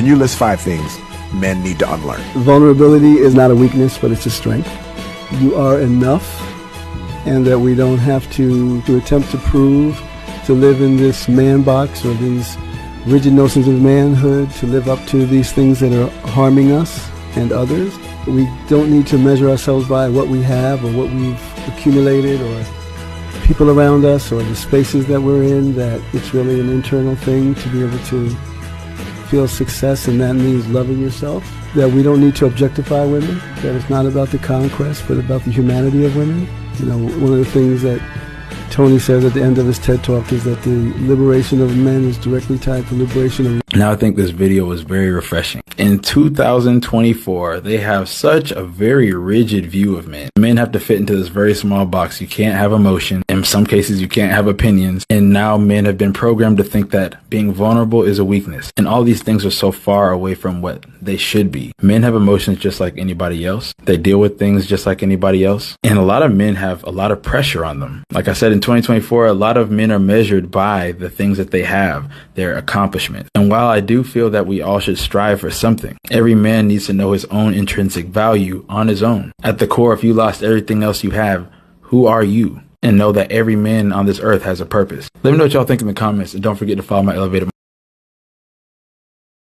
Can you list 5 things men need to unlearn? Vulnerability is not a weakness, but it's a strength. You are enough, and that we don't have to attempt to prove, to live in this man box or these rigid notions of manhood, to live up to these things that are harming us and others. We don't need to measure ourselves by what we have or what we've accumulated or people around us or the spaces that we're in, that it's really an internal thing to be able to feel success, and that means loving yourself. That we don't need to objectify women, that it's not about the conquest but about the humanity of women. You know, one of the things that Tony says at the end of his TED Talk is that the liberation of men is directly tied to liberation of... Now I think this video was very refreshing. In 2024, they have such a very rigid view of men. Men have to fit into this very small box. You can't have emotion. In some cases, you can't have opinions. And now men have been programmed to think that being vulnerable is a weakness. And all these things are so far away from what they should be. Men have emotions just like anybody else. They deal with things just like anybody else. And a lot of men have a lot of pressure on them. Like I said, in 2024, a lot of men are measured by the things that they have, their accomplishments. And while I do feel that we all should strive for something, every man needs to know his own intrinsic value on his own. At the core, if you lost everything else you have, who are you? And know that every man on this earth has a purpose. Let me know what y'all think in the comments, and don't forget to follow my elevator.